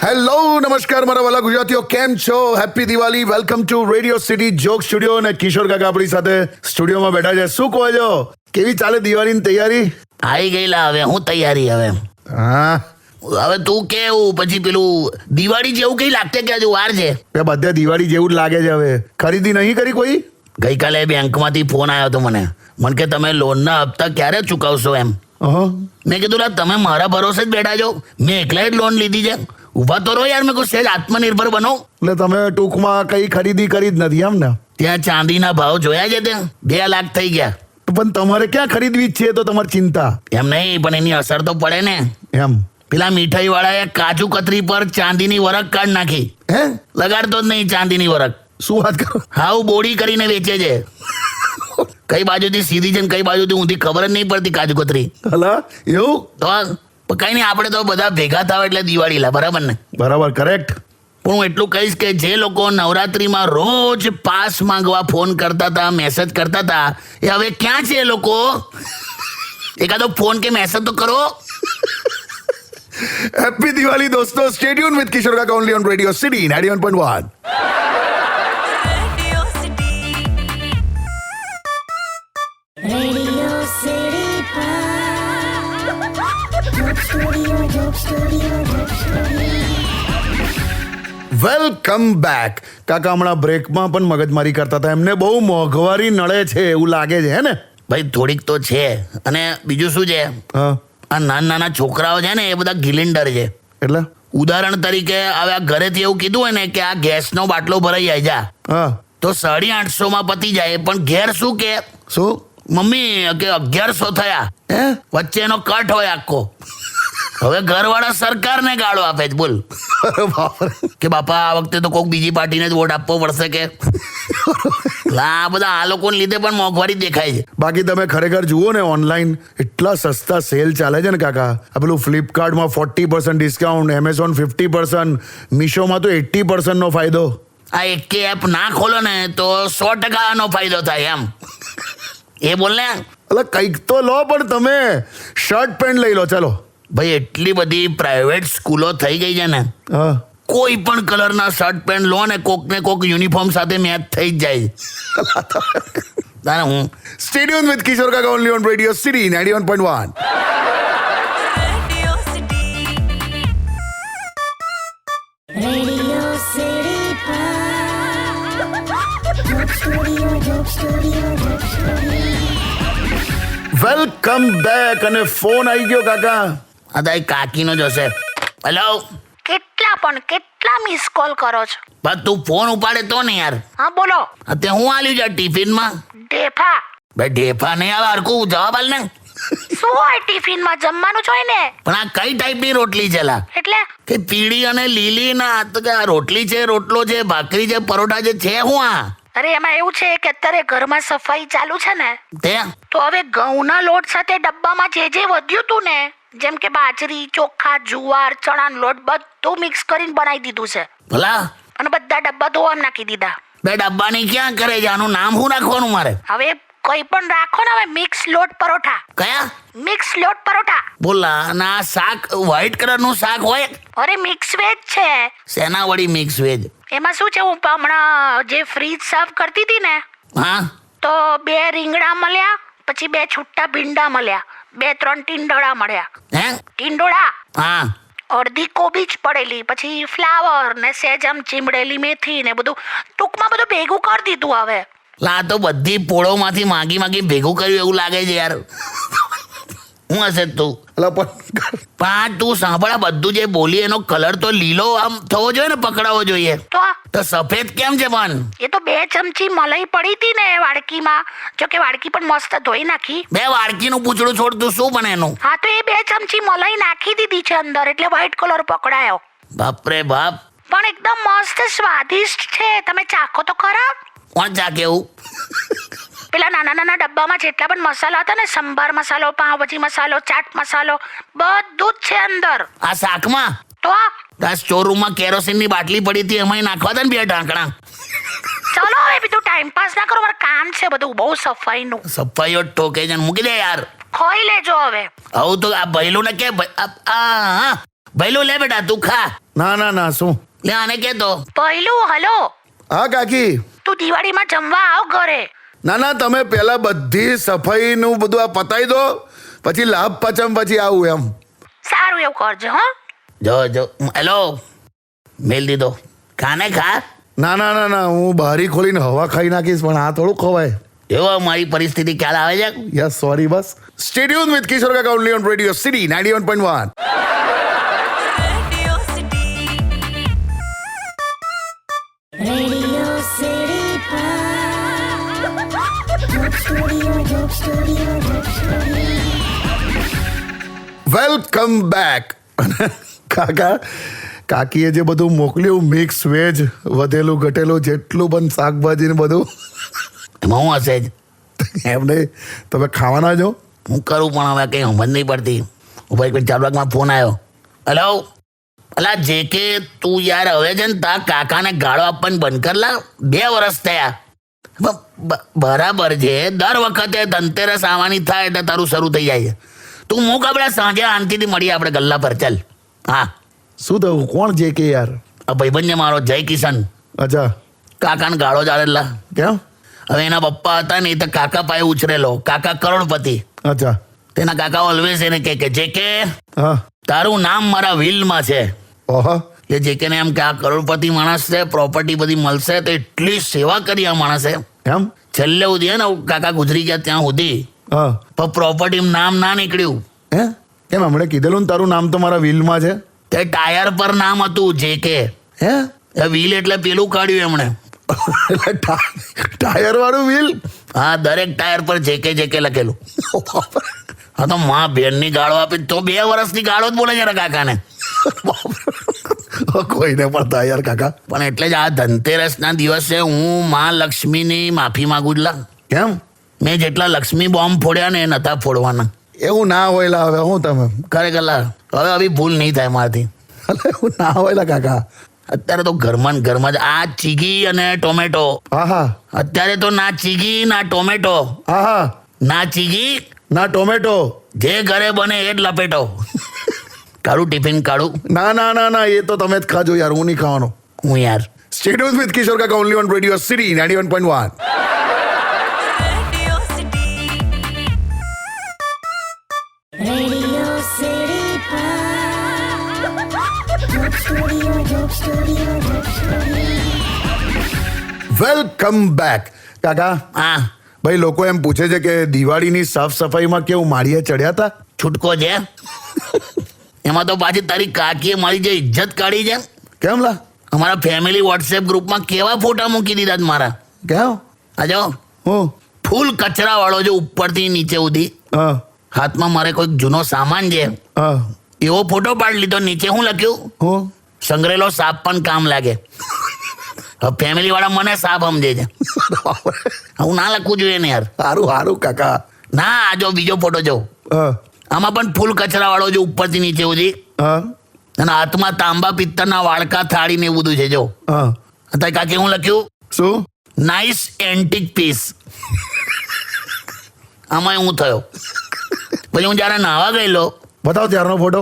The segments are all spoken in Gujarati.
હેલો નમસ્કાર મારા વાલા ગુજરાતીઓ, કેમ છો? Happy Diwali. Welcome to radio city joke studio. અને કિશોર કાકા આપણી સાથે સ્ટુડિયોમાં બેઠા છે. શું કહો છો, કેવી ચાલે દિવાળીની તૈયારી? આવી ગયેલા હવે હું તૈયારી હવે હા તું કેવું પછી પેલું દિવાળી જેવું કઈ લાગતે કે હજુ વાર છે? બધે દિવાળી જેવું જ લાગે છે. હવે ખરીદી નહીં કરી કોઈ? ગઈકાલે બેંકમાંથી ફોન આવ્યો હતો મને કે તમે લોનના હપ્તા ક્યારે ચૂકવશો એમ. મેં કીધું લા તમે મારા ભરોસે જ બેઠા છો, મેં એકલા જ લોન લીધી છે. ઉભા તો રહો યાર, મેં કોઈ સહેજ આત્મનિર્ભર બનો. એટલે તમે ટૂંકમાં કઈ ખરીદી કરી જ નથી એમ ને? ત્યાં ચાંદીના ભાવ જોયા છે, ત્યાં 2 લાખ થઈ ગયા. પણ તમારે ક્યાં ખરીદવી જ છે તો તમારી ચિંતા? એમ નહીં, પણ એની અસર તો પડે ને. એમ પેલા મીઠાઈ વાળાએ કાજુ કતરી પર ચાંદીની વરખ કાઢ નાખી. હે? લગાડતો જ નહીં ચાંદીની વરખ. શું વાત કરો? હાવ બોડી કરીને વેચે છે. કઈ બાજુથી સીધી છે ને કઈ બાજુથી ઊંધી ખબર જ નહીં પડતી કાજુ કતરી. હલા એવું તો કઈ નહીં, આપણે તો બધા ભેગા થાવ એટલે દિવાળી લા, બરાબર ને? બરાબર, કરેક્ટ. પણ હું એટલું કહીશ કે જે લોકો નવરાત્રીમાં રોજ પાસ માંગવા ફોન કરતા હતા, મેસેજ કરતા હતા, એ હવે ક્યાં છે એ લોકો? એકાદો ફોન કે મેસેજ તો કરો. હેપી દિવાળી દોસ્તો. Stay tune with Kishore Kaka only on radio city 91.1. Radio City welcome back. કાકા હમણાં બ્રેકમાં પણ મગજમારી કરતા હતા. એમને બહુ મોંઘવારી નડે છે એવું લાગે છે, હે ને? ભાઈ થોડીક તો છે. અને બીજું શું છે, હા, આ નાના છોકરાઓ છે ને એ બધા ગિલિન્ડર છે. એટલે ઉદાહરણ તરીકે હવે આ ઘરેથી એવું કીધું હોય ને કે આ ગેસનો બાટલો ભરાઈ જાય જા, હા તો 850 માં પતી જાય. પણ ઘેર શું કે શું મમ્મી કે 1100 થયા. હે? વચ્ચેનો કટ હોય આખો. હવે ઘરવાળા સરકારને ગાળો આપે છે, બોલ. અરે બાપરે. કે બાપા આ વખતે તો કોઈક બીજી પાર્ટીને જ વોટ આપવો પડશે કે. આ બધા આ લોકોને લીધે પણ મોંઘવારી દેખાય છે. બાકી તમે ખરેખર જુઓ ને, ઓનલાઈન એટલા સસ્તા સેલ ચાલે છે ને કાકા. આ પેલું ફ્લિપકાર્ટમાં 40% ડિસ્કાઉન્ટ, એમેઝોન 50%, મીશોમાં તો 80% નો ફાયદો. આ એકે એપ ના ખોલો ને તો 100% નો ફાયદો થાય એમ. એ બોલ ને. એટલે કંઈક તો લો, પણ તમે શર્ટ પેન્ટ લઈ લો. ચાલો ભાઈ એટલી બધી પ્રાઇવેટ સ્કૂલો થઈ ગઈ છે ને, હા, કોઈ પણ કલરના શર્ટ પેન્ટ લો ને કોક ને કોક યુનિફોર્મ સાથે મેચ થઈ જ જાય. તારે હું stadium with Kishore Kaka only on radio city 91.1. Radio City welcome back. અને ફોન આવી ગયો કાકા. આ તારી કાકીનો જ હશે. હેલો. કેટલા મિસ કોલ કરો છો? બસ તું ફોન ઉપાડે તો ને યાર. હા બોલો. અત્યારે હું આલ્યું છે ટિફિનમાં? ઢેફા. ભાઈ ઢેફા નહીં આવે, હરખું જવાબ આલ ને. શું હોય ટિફિનમાં? જમવાનું જોઈએ ને. પણ આ કઈ ટાઈપની રોટલી છે લા? એટલે કે પીળી અને લીલી ના? તો કે આ રોટલી છે, રોટલો છે, ભાખરી છે, પરોઠા છે હું આ? અરે એમાં એવું છે કે અત્યારે ઘરમાં સફાઈ ચાલુ છે ને, તે તો હવે ઘઉંના લોટ સાથે ડબ્બામાં જે વધ્યું તું ને, જેમ કે બાજરી, ચોખા, જુવાર, ચણાનો લોટ બધું મિક્સ કરીને બનાવી દીધું છે. ભલા અને બધા ડબ્બા ધોવા નાખી દીધા. બે ડબ્બાની ક્યાં કરે છે? આનું નામ શું રાખવાનું મારે? હવે કોઈ પણ રાખો ને, હવે મિક્સ લોટ પરોઠા. કયા? મિક્સ લોટ પરોઠા. બોલા ના. શાક વ્હાઈટ કલરનું શાક હોય? અરે મિક્સ વેજ છે. શેના વળી મિક્સ વેજ? એમાં શું છે, હું હમણાં જે ફ્રીજ સાફ કરતી હતી ને, હા, તો 2 રીંગણા મળ્યા, પછી 2 છૂટા ભીંડા મળ્યા, 2-3 ટીંડોળા મળ્યા. હે? ટીંડોળા, હા. અડધી કોબીજ પડેલી, પછી ફ્લાવર ને સેજમ ચીમડેલી મેથી ને બધું, ટૂંકમાં બધું ભેગું કરી દીધું. હવે લા તો બધી પોળોમાંથી માગી ભેગું કર્યું એવું લાગે છે યાર. હું હશે તું? એટલે પણ તું સાંભળ, આ બધું જે બોલી એનો કલર તો લીલો આમ થવો જોઈએ ને, પકડાવો જોઈએ. તો સફેદ કેમ છે? પણ એ તો 2 ચમચી મલાઈ પડી હતી ને વાડકીમાં, જો કે વાડકી પણ મસ્ત ધોઈ નાખી. 2 વાડકીનું પૂછડું છોડ, તું શું બને એનું? હા, તો એ 2 ચમચી મલાઈ નાખી દીધી છે અંદર, એટલે વ્હાઈટ કલર પકડાયો. બાપરે બાપ. પણ એકદમ મસ્ત સ્વાદિષ્ટ છે. તમે ચાખો તો ખરા. કોણ ચાખે એવું? પેલા નાના ડબ્બામાં જેટલા પણ મસાલા હતા ને, સંભાર મસાલો, પાવભાજી મસાલો, ચાટ મસાલો, બધું જ છે અંદર. આ શાકમાં? તો આ સ્ટોર રૂમમાં કેરોસીનની બાટલી પડી હતી, એમાં નાખવા હતા ને 2 ઢાંકણા. ચલો હવે બીજું ટાઈમ પાસ ના કરો, મારે કામ છે બધું બહુ સફાઈનું. સફાઈઓ ઠોકે છે, મૂકી દે યાર. ખાઈ લેજો હવે. આવું તો આ ભૈલું ને કે ભૈલું લે બેટા તું ખા. ના ના ના શું? લે આને કે તો. પહેલું હલો, હા કાકી. તું દિવાળીમાં જમવા આવ ઘરે. ના ના, તમે પહેલા બધી સફાઈનું બધું આ પતાવી દો, પછી લાભ પચમ પછી આવું એમ. સારું એવું કરજો હો. જો હેલો મેલ દીધો. ખાને ખા. ના ના ના ના, હું બારી ખોલીને હવા ખાઈ નાખીશ, પણ આ થોડું ખવાય. એવો મારી પરિસ્થિતિ ખ્યાલ આવે છે. યસ સોરી બસ. Stay tuned with Kishore Kaka only on radio city 91.1. Radio City welcome back. Kaka, કાકીએ જે બધું મોકલ્યું, મિક્સ વેજ, વધેલું ઘટેલું, જેટલું પણ શાકભાજી ને બધું, એમાં હું હશે જ. એમને તમે ખાવાના છો? હું કરું પણ હવે કંઈ સમજ નહીં પડતી. ભાઈ કોઈ 4 વાગમાં ફોન આવ્યો. હેલો અલા જે કે તું યાર હવે છે ને તા કાકાને ગાળો આપવાનું બંધ કર લા. 2 વર્ષ થયા. બરાબર છે, દર વખતે ધનતેરસ આવવાની થાય એટલે તારું શરૂ થઈ જાય છે. તું મૂક, આપણે સાંજે શાંતિથી મળીએ આપણે ગલ્લા પર. ચાલ. હા શું થયું? કોણ જે કે યાર? આ ભાઈબંધ છે મારો જય કિશન. અચ્છા, કાકાને ગાળો ચાલેલા. કેમ? હવે એના પપ્પા હતા ને એ તો કાકા પાસે ઉછરેલો. કાકા કરોડપતિ. અચ્છા, તેના કાકા ઓલવેઝ એને કે જે કે હા, તારું નામ મારા વિલમાં છે. ઓહો, એટલે જે કે એમ કે આ કરોડપતિ માણસ છે, પ્રોપર્ટી બધી મળશે, તો એટલી સેવા કરી આ માણસે. એમ? છેલ્લે સુધી હે ને કાકા ગુજરી ગયા ત્યાં સુધી હા, પણ પ્રોપર્ટી નામ ના નીકળ્યું. હે કેમ? હમણાં કીધેલું ને તારું નામ તો મારા વ્હીલમાં છે. તે ટાયર પર નામ હતું જે કે. હે? એ વ્હીલ એટલે પેલું કાઢ્યું એમણે. એટલે ટાયર વાળું વ્હીલ? હા, દરેક ટાયર પર જે કે લખેલું. હા તો માં બેનની ગાળો આપી તો 2 વર્ષની ગાળો જ બોલે છે કાકાને. કોઈને પણ થાય યાર કાકા. પણ એટલે જ આ ધનતેરસના દિવસે હું માં લક્ષ્મીની માફી માંગુ જ લા. કેમ? મેં જેટલા લક્ષ્મી બોમ્બ ફોડ્યા ને એ નતા ફોડવાના. એવું ના હોય લા. હવે હું તમે ખરેખર લા, હવે આવી ભૂલ નહીં થાય મારાથી. એવું ના હોય લા કાકા. અત્યારે તો ઘરમાં જ આ ચીગી અને ટોમેટો. હા હા, અત્યારે તો ના ચીગી ના ટોમેટો. હા હા, ના ચીગી ના ટોમેટો. જે ઘરે બને એ જ લપેટો. કાઢું ટિફિન કાઢું. ના ના ના ના, એ તો તમે જ ખાજો યાર, હું નહીં ખાવાનો. હું યાર stay tuned with Kishore Kaka only on radio city 91.1. Radio City welcome back. કાકા, હા ભાઈ લોકો એમ પૂછે છે કે દિવાળીની સાફ સફાઈમાં કેવું માળીએ ચડ્યા હતા? છૂટકો છે. એમાં તો પાછી તારી કાકીએ મારી જે ઇજ્જત કાઢી છે. કેમ લા? અમારા ફેમિલી વોટ્સએપ ગ્રુપમાં કેવા ફોટા મૂકી દીધા છે મારા. કેમ? આ જો હું? ફૂલ કચરા વાળો જો ઉપરથી નીચે સુધી. હા હાથમાં મારે કોઈક જૂનો સામાન છે હા, એવો ફોટો પાડી લીધો. નીચે હું લખ્યું, હું? સંગ્રેલો સાપ પણ કામ લાગે. હવે ફેમિલી વાળા મને સાપ સમજે છે. હું ના લખવું જોઈએ ને યાર. સારું સારું કાકા. ના આ જો બીજો ફોટો જો, હા આમાં પણ ફૂલ કચરા વાળો જો ઉપરથી નીચે સુધી, હા અને હાથમાં તાંબા પિત્તરના વાડકા થાળી ને એવું બધું છે જો. હા. અત્યારે કાકી હું લખ્યું, શું? Nice antique piece. આમાં હું થયો. પછી હું જયારે નાવા ગયેલો, બતાવો ત્યારનો ફોટો.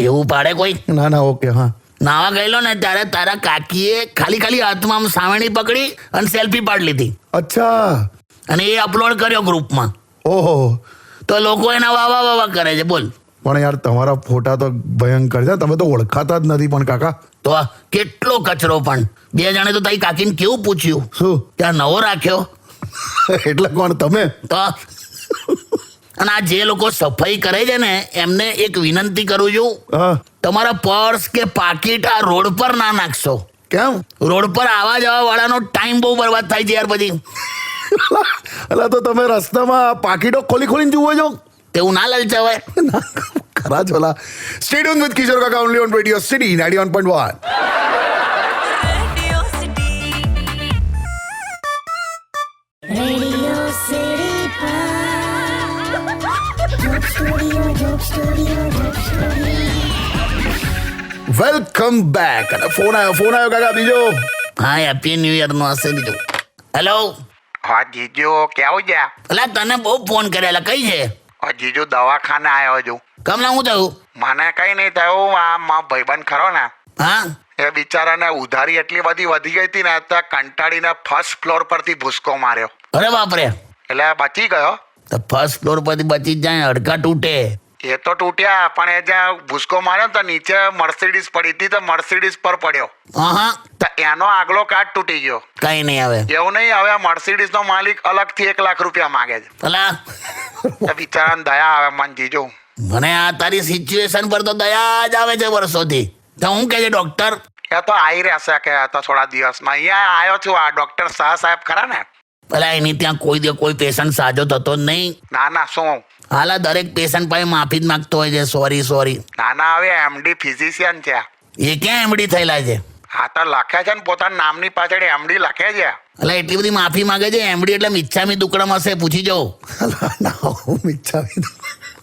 એવું પાડે કોઈ? ના ના, ઓકે. હા નાવા ગયેલો ને ત્યારે તારા કાકીએ ખાલી હાથમાં આમ સાવરણી પકડી અને સેલ્ફી પાડી લીધી અચ્છા. અને એ અપલોડ કર્યો ગ્રુપમાં. ઓહો, તો લોકો એના વાવા કરે છે. બોલ. પણ યાર તમારા ફોટા તો ભયંકર છે. તમે તો ઓળખાતા જ નથી પણ કાકા. તો આ કેટલો કચરો પણ. 2 જણે તો તારી કાકીને કેવું પૂછ્યું, શું? ત્યાં નવો રાખ્યો. એટલે કોણ? તમે? તો અને આ જે લોકો સફાઈ કરે છે ને એમને એક વિનંતી કરું છું, હા. તમારા પર્સ કે પાકીટ આ રોડ પર ના નાખશો. કેમ? રોડ પર આવવા જવા વાળાનો ટાઈમ બહુ બરબાદ થાય છે યાર. પછી એટલે તો તમે રસ્તામાં પાકીટો ખોલીને જુઓ છો? તેવું ના લલચાવાય. ખરા Chola. Stay tuned with Kishore Kaka only on radio city 91.1. Radio City welcome back. અને ફોન આવ્યો કાકા બીજો. હા, હેપી ન્યુ યર નો હશે બીજું. હેલો. હા જીજો, કેવું છે? અલા તને બહુ ફોન કરેલા. કઈ છે? જીજુ દવાખાને આવ્યો છું. કમ ના હું થયું? મને કઈ નહીં થયું. આ મારો ભાઈબંધ ખરો ને, હા એ બિચારાને ઉધારી એટલી બધી વધી ગઈ હતી ને તો કંટાળીને ફર્સ્ટ ફ્લોર પરથી ભૂસકો માર્યો. અરે બાપરે, એટલે બચી ગયો. તો ફર્સ્ટ ફ્લોર પરથી બચી જ જાય, હડકા તૂટે. એ તો તૂટ્યા, પણ એ જ્યાં ભૂસકો માર્યો ને તો નીચે મર્સિડીઝ પડી હતી તો મર્સિડીઝ પર પડ્યો. હા તો એનો આગલો કાચ તૂટી ગયો. કઈ નહીં આવે. એવું નહીં, હવે મર્સિડીઝ નો માલિક અલગથી 1 લાખ રૂપિયા માંગે છે. ભલા તો બિચારાને દયા આવે મન જીજુ. મને આ તારી સિચ્યુએશન પર તો દયા જ આવે છે વર્ષોથી. તો હું કહે છે ડોક્ટર? એ તો આવી રહેશે કે આ તો થોડા દિવસમાં. અહીંયા આવ્યો છું, આ ડોક્ટર શાહ સાહેબ ખરા ને. ભલા એની ત્યાં કોઈ પેશન્ટ સાજો થતો જ નહીં. ના શું? હાલા દરેક પેશન્ટ પાસે માફી જ માંગતો હોય છે, સોરી. ના હવે એમડી ફિઝિશિયન છે. એ ક્યાં એમડી થયેલા છે? હા તો લખે છે ને પોતાના નામની પાછળ એમડી લખે છે. એટલે એટલી બધી માફી માંગે છે. એમડી એટલે મિચ્છામી દુકડમ હશે, પૂછી જાઓ.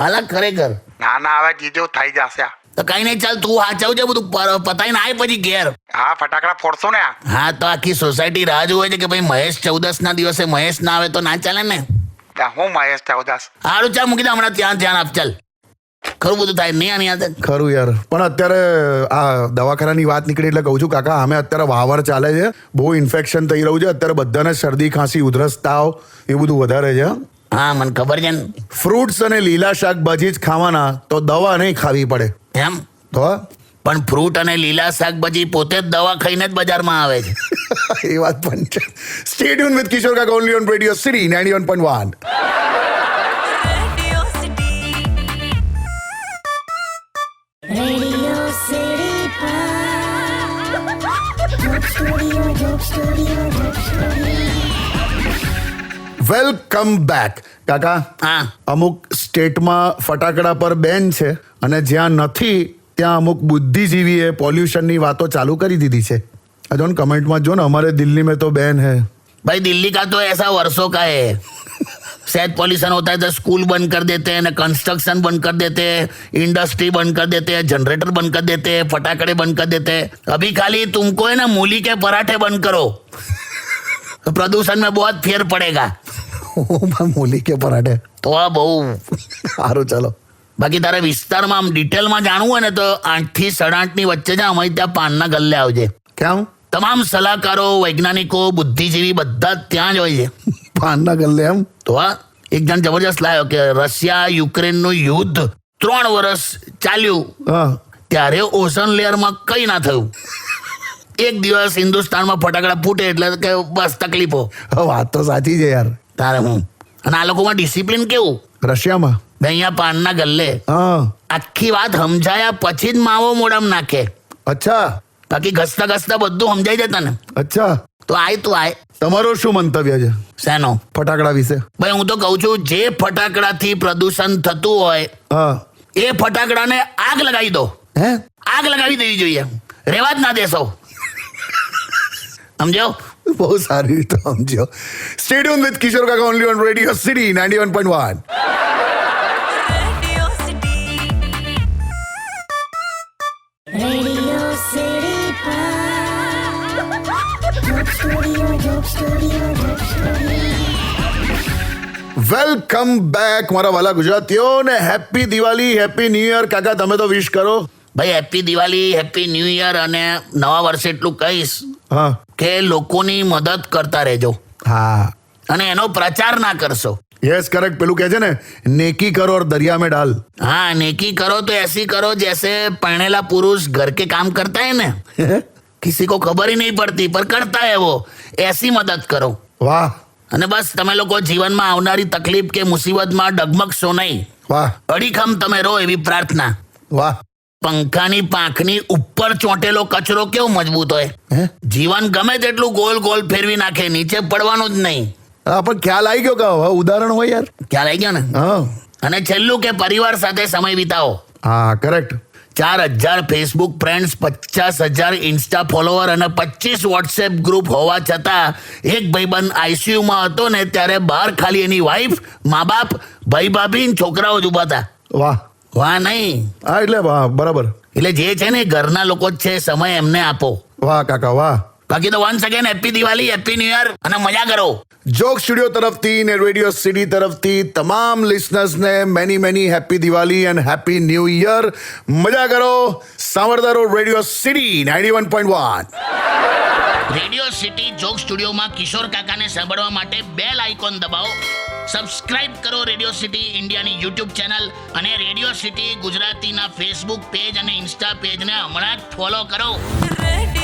હાલા ખરેખર. ના હવે જીજુ થઈ જશે. તો કઈ નહીં, ચાલ તું હાચવ છે બધું પતાઈને આય પછી ઘેર. હા ફટાકડા ફોડશું ને. હા તો આખી સોસાયટી રાહ જોવે છે કે ભાઈ મહેશ 14 ના દિવસે મહેશ ના આવે તો ના ચાલે ને. હું મહેશ ચૌદાસ. સારું ચાલ મૂકી દે, હમણાં ધ્યાન આપ. ચાલ ખરું બધું થાય નહીં આની આદત. ખરું યાર, પણ અત્યારે આ દવાખાનાની વાત નીકળી એટલે કહું છું કાકા, અમે અત્યારે વાવર ચાલે છે, બહુ ઇન્ફેક્શન થઈ રહ્યું છે અત્યારે, બધાને શરદી ખાંસી ઉધરસ તાવ એ બધું વધારે છે. હા મને ખબર છે ને. ફ્રૂટ્સ અને લીલા શાકભાજી જ ખાવાના, તો દવા નહીં ખાવી પડે. એમ? તો પણ ફ્રૂટ અને લીલા શાકભાજી પોતે જ દવા ખાઈને જ બજારમાં આવે છે. એ વાત પણ છે. Stay tune with Kishore Kaka only on radio city 91.1. Radio City Joke Studio. Welcome back કાકા. હા અમુક સ્ટેટમાં ફટાકડા પર બેન છે અને જ્યાં નથી ત્યાં અમુક બુદ્ધિજીવીએ પોલ્યુશનની વાતો ચાલુ કરી દીધી છે. આ જો ને કમેન્ટમાં જો ને, અમારે દિલ્હી में तो बैन है. भाई दिल्ली का तो ऐसा वर्षों का है. शायद पॉल्यूशन होता है तो स्कूल बंद कर देते हैं, कंस्ट्रक्शन बंद कर देते हैं, इंडस्ट्री बंद कर देते हैं, जनरेटर बंद कर देते हैं, फटाकड़े बंद कर देते हैं. अभी खाली तुमको है ना मूली के पराठे बंद करो तो प्रदूषण में बहुत फेर पड़ेगा. मूली के पराठे તો આ બહુ સારું. ચાલો બાકી તારે વિસ્તારમાં આમ ડિટેલમાં જાણવું હોય ને તો 8 થી 8:30 ની વચ્ચે જ અમારી ત્યાં પાનના ગલ્લે આવજે. કેમ? તમામ સલાહકારો, વૈજ્ઞાનિકો, બુદ્ધિજીવી બધા જ ત્યાં જ હોય છે. પાનના ગલ્લે એમ? તો આ એક જણ જબરજસ્ત લાવ્યો કે રશિયા યુક્રેનનું યુદ્ધ 3 વર્ષ ચાલ્યું, હા, ત્યારે ઓઝોન લેયરમાં કઈ ના થયું. એક દિવસ હિન્દુસ્તાનમાં ફટાકડા ફૂટે એટલે કે બસ તકલીફો. વાત તો સાચી છે યાર. તારે હું અને આ લોકોમાં ડિસિપ્લિન કેવું. રશિયામાં બે અહીંયા પાનના ગલ્લે હા. આખી વાત સમજાયા પછી જ માવો મોઢામાં નાખે. અચ્છા બાકી ઘસતા ઘસતા બધું સમજાઈ જતા ને. અચ્છા. તો આય તું આય. તમારો શું મંતવ્ય છે શેનો? ફટાકડા વિશે? ભાઈ હું તો કહું છું, જે ફટાકડાથી પ્રદૂષણ થતું હોય હા. એ ફટાકડાને આગ લગાવી દો. હે? આગ લગાવી દેવી જોઈએ, રેવા જ ના દેશો. સમજો? બહુ સારી રીતે સમજ્યો. Stay tune with Kishore Kaka only on radio city 91.1. Radio City Joke Studio. Welcome back મારા વાલા ગુજરાતીઓ ને happy Diwali, happy new year. કાકા તમે તો વિશ કરો. ભાઈ happy Diwali, happy new year. અને નવા વર્ષે એટલું કહીશ હા કે લોકોની મદદ કરતા રહેજો હા. અને એનો પ્રચાર ના કરશો. Yes correct. પેલું કહે છે ને, નેકી કરો और दरिया में डाल. हाँ, नेकी करो तो ऐसी करो जैसे पहनेला पुरुष घर के काम करता है ना, किसी को खबर ही नहीं पड़ती पर करता है वो, ऐसी मदद કરો. વાહ અને બસ તમે લોકો જીવનમાં આવનારી તકલીફ કે મુસીબતમાં ડગમગશો નહીં. વાહ અડીખમ તમે રહો એવી પ્રાર્થના. વાહ. પંખાની પાંખની ઉપર ચોંટેલો કચરો કેવો મજબૂત હોય. હે? જીવન ગમે તેટલું ગોલ ગોલ ફેરવી નાખે, નીચે પડવાનું જ નહીં. હા, પણ ખ્યાલ આવી ગયો કે હવે ઉદાહરણ હોય યાર. ખ્યાલ આવી ગયો ને? હા અને છેલ્લું કે પરિવાર સાથે સમય વિતાવો. હા correct. 4,000 Facebook friends, 50,000 Insta follower અને 25 વોટ્સએપ ગ્રુપ હોવા છતાં એક ભાઈબંધ આઈસીયુમાં હતો ને ત્યારે બહાર ખાલી એની વાઈફ, મા બાપ, ભાઈ ભાભી ને છોકરાઓ જ ઉભા હતા. વાહ. વાહ નહીં, હા એટલે વાહ બરાબર. એટલે જે છે ને ઘરના લોકો જ છે, સમય એમને આપો. વાહ કાકા વાહ. બાકી તો once again happy Diwali, happy new year અને મજા કરો. જોક સ્ટુડિયો તરફથી ને રેડિયો સિટી તરફથી તમામ લિસનર્સને many happy Diwali and happy new year. મજા કરો, સાંભળતા રહો radio city 91.1. Radio city joke સ્ટુડિયોમાં કિશોર કાકાને સાંભળવા માટે બેલ આઇકોન દબાવો. સબસ્ક્રાઇબ કરો રેડિયો સિટી ઇન્ડિયાની યુટ્યુબ ચેનલ અને રેડિયો સિટી ગુજરાતીના ફેસબુક પેજ અને ઇન્સ્ટા પેજને હમણાં જ ફોલો કરો. રેડિયો